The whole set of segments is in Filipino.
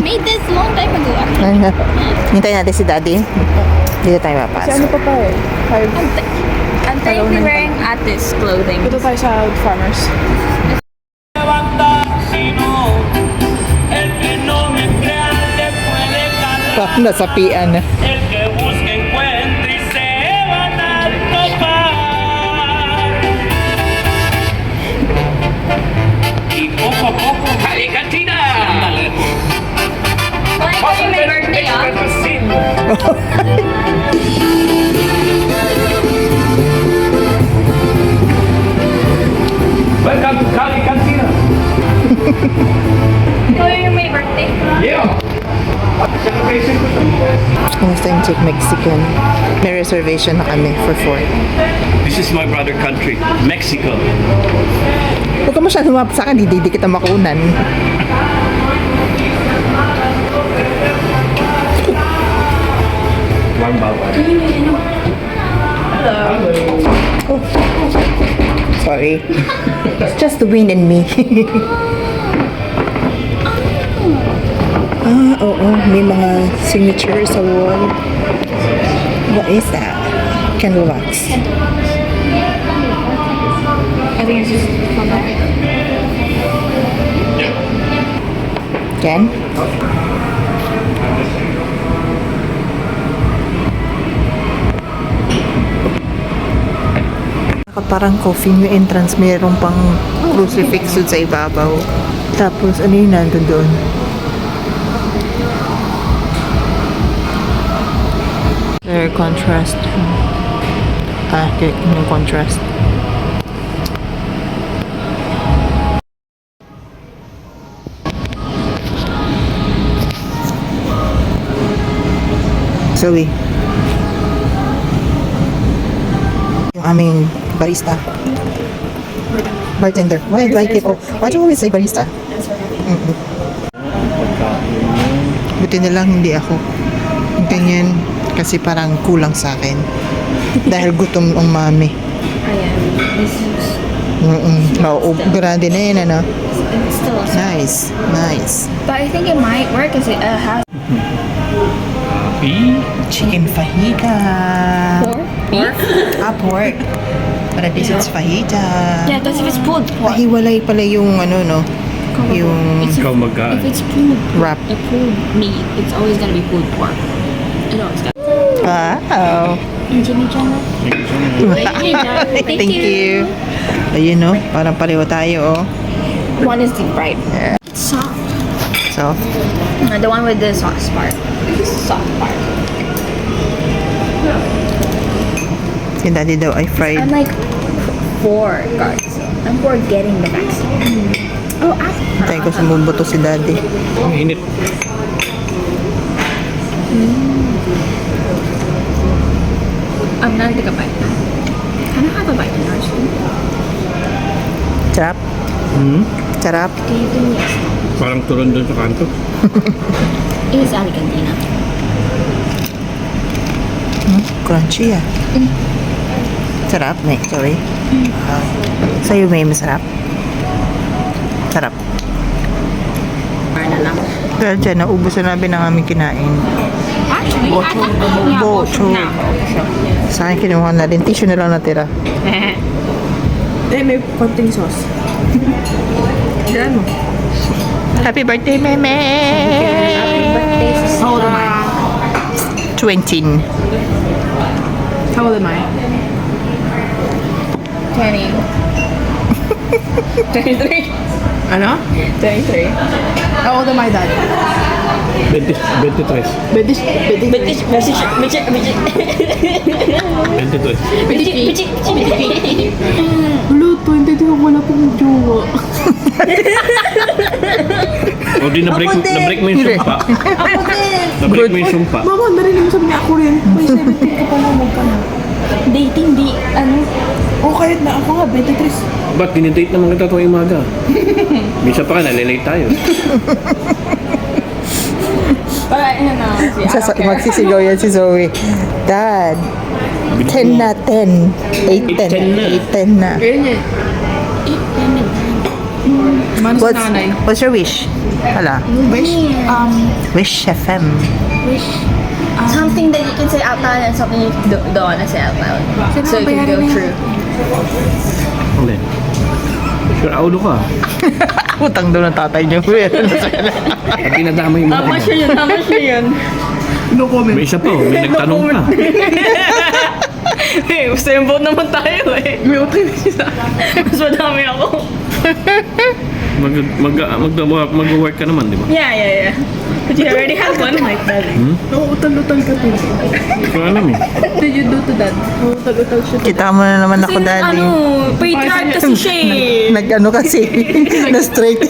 made this long time ago. Hintayin natin si Daddy. Dito tayo Kasi papasok. ano pa pa eh. I'm technically wearing Atis clothing. Dito tayo sa farmers. Parang nasapian na. El que busque encuentre y se van a topar. Y poco a poco, ¡halika, Tina! Well, it's my birthday, Welcome to Cali Cantina. Oh, you're my birthday. Yeah. Celebration ko to. Instant Chick Mexican. May reservation na kami for 4. This is my brother country, Mexico. Huwag ka masyadong lumapit sa akin, hindi kita makunan. Warm bawal. Oh. Sorry. It's just the wind and me. Oo. May mga signature sa wall. What is that? Candle wax. I think it's just fun. Ken? Parang coffee yung entrance, mayroon pang crucifix sa ibabaw. Tapos ano yun nandun doon? Very contrast. Okay, yung contrast. Zoe. Yung aming barista. Bartender. Why do I keep... Why do you always say barista? Buti na lang hindi ako. Ganyan. Kasi parang kulang sa akin. Dahil gutom ang mami. Ayan. This is... Grande na yun, ano? It's still awesome. Nice. Nice. But I think it might work because it has Chicken fajita. pork. Pork. But at least it's fajita. Yeah, because if it's pulled pork. Hiwalay pala yung ano, no? Yung If it's pulled wrap. the pulled meat, it's always gonna be pulled pork. You know, it's got. Wow. Jimmy Channel. Thank you. Ayun, no? Parang pareho tayo, oh. One is deep fried. Soft. So, The one with the sauce part. Soft part. yung daddy daw ay fried. I'm like for guards. I'm for getting the vaccine. Oh, ask. Tayo ko sumubuto si daddy. Ang init. I'm gonna take a bite. Can I have a bite in yours? Sarap. Sarap. Can you give me a spoon? Parang turon doon sa kanto. It is Alicantina. Crunchy, ah. Sarap, May. Sorry. Sa'yo, May, masarap. Sarap. Na lang. Dahil dyan, naubos na namin ang aming kinain. Actually, Bocho. Sa akin, kinuha na din. Tissue na lang natira. May konting sauce. Diyan mo. Happy birthday, Meme! Happy birthday, sister. How old am I? 20. How old am I? 20. 23. Ano? 23. How old am I, Dad? 23. British. 23. Hello, 22 wala pong jowa. O di na-break mo yung sumpa. Na-break mo yung sumpa. Mama, narinig mo sabi niya ako rin. May 17 ka pa na magkano. Dating, O kahit na ako nga, 23. Ba't dinidate naman kita tuwing umaga? Minsan pa ka, nalilate tayo. Magsisigaw yan si Zoe. Dad, 10 na 10. 8-10 na. 8-10 na. Ganyan. Mano sa nanay. What's your wish? Hala. Wish FM. Wish. Something that you can say out loud and something you don't want to say out loud. So it can go true. Ulit. Sure, aulo ka. Utang doon ng tatay niyo. At dinadamay mo. Tama siya yun. No comment. May isa pa, may nagtanong pa. Hey, same boat naman tayo eh. May utay na siya. Mas madami ako. Mag-work ka naman, di ba? Yeah. But you already have one like that. Nauutal-utal ka to. Hindi ko alam eh. What did you do to that? Nauutal-utal siya. Kita mo na naman ako, daddy. Patriarch kasi siya eh. Nag-ano kasi. Na straight.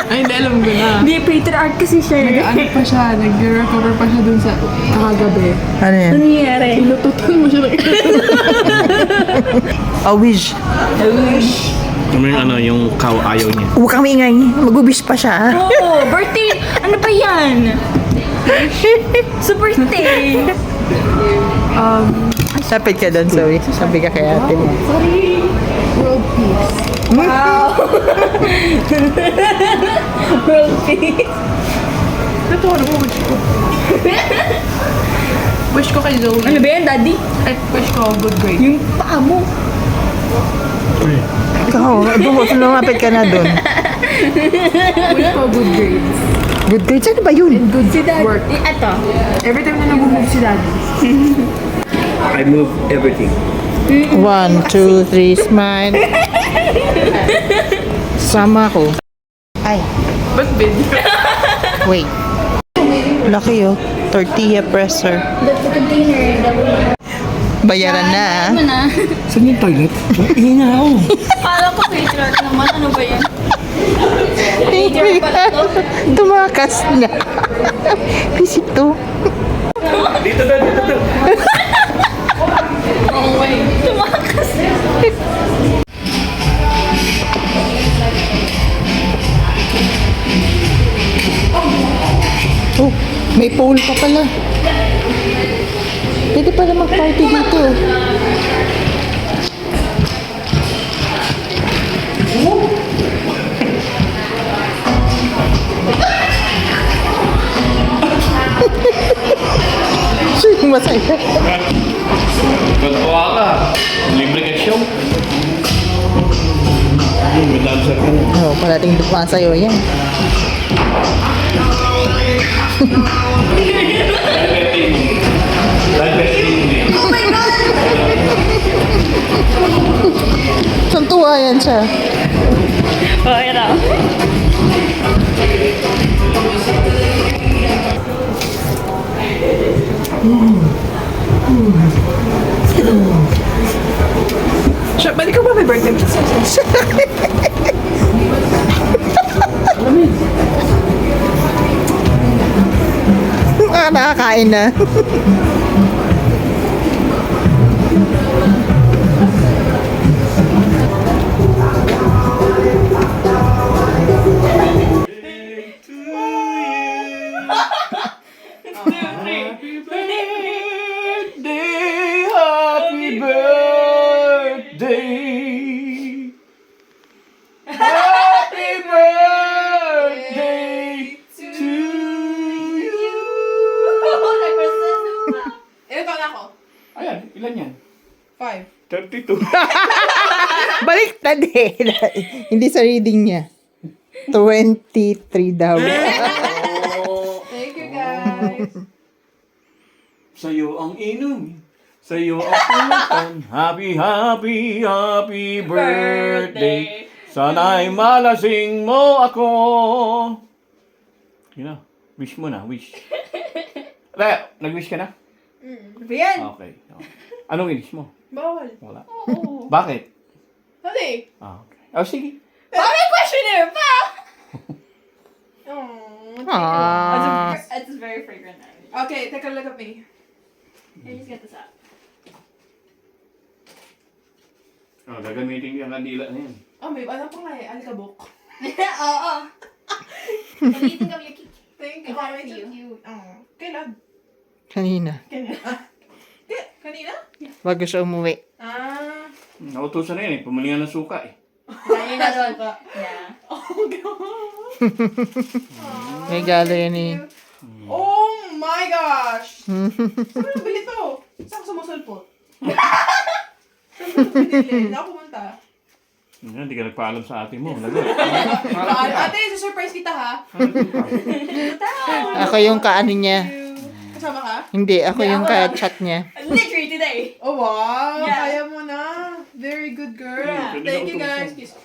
Ay, hindi alam ko na. Hindi, patriarch kasi siya eh. Nag-ano pa siya, nag-recover pa siya dun sa kakagabi. Ano yan? Ano nangyari? Inututan mo siya ng A wish. Ano yung yung cow ayaw niya. Huwag kang maingay. Mag-wish pa siya. Oo, birthday. Ano ba yan? Sa birthday. Sapit ka doon, Zoe. Sabi ka kay ate mo. world peace. Wow. World peace. Ito, ano mo wish ko? Wish ko kay Zoe. Ano ba yan, daddy? Ay, wish ko good grade. Yung paa mo. Ikaw, lumapit ka na doon. Wish ko good grades. Good grades, ano ba yun? Good Si daddy. work. Ito. Every time na nag-move si daddy. I move everything. 1, 2, 3, smile. Sama ko. Ay, Ba't video? wait. Laki oh. Tortilla presser. The container. Bayaran na ah. Ano na? Saan yung toilet? Hina ako. Kala ko patriarch naman. Ano ba yan? Patriarch pala to. Tumakas na. Pisito. Dito. Tumakas. Oh, may pole pa pala. Pwede pala mag-party dito. Sino masaya? Magkuha ka. Libre ka show. May dancer ka na. Oh, parating dukma sa'yo yan. Oh my God! Saan tuwa yan siya? Oh, yan ako. Siya, ba't ikaw ba may birthday? Nakakain na. Happy birthday. Happy birthday to you. Ilan taon ako? Ayan, ilan yan? 5. 32. Baliktad eh. Hindi sa reading niya. 23 daw. Thank you, guys. Sa'yo ang inumin, sa'yo ang pulutan. Happy birthday. Sana'y malasing mo ako. Yun na, wish mo na, wish. Raya, nag-wish ka na? Yan. Okay. Anong wish mo? Bawal. Wala. Oo. Bakit? Hali. Okay. Oh, sige. Bakit questionnaire pa? Ah. It's very fragrant. Okay, take a look at me. Here, just get this out. Oh, gagamitin yung kandila na yan. Oh, may ano pa nga eh, alikabok. Oo. What do you think of your cake? Thank I you. got it Oh, for it's so you. cute. Oh. Kailan? Kanina. Kanina? Bago siya umuwi. Ah. Nautusan na yan eh, pumalingan ng suka eh. Galing na doon. Yeah. Regalo yan eh. Oh my gosh! Saan mo nabili to? Saan ka sumusulpot? Saan mo ito binili? Hindi ako pumunta. Hindi ka nagpaalam sa ate mo. Lagot. Ate, surprise kita ha. Ako yung kaano niya. Kasama ka? Hindi, ako yung ka-chat niya. Literally today. Oh wow! Yeah. Kaya mo na. Very good girl. Yeah. Thank you guys. Kiss.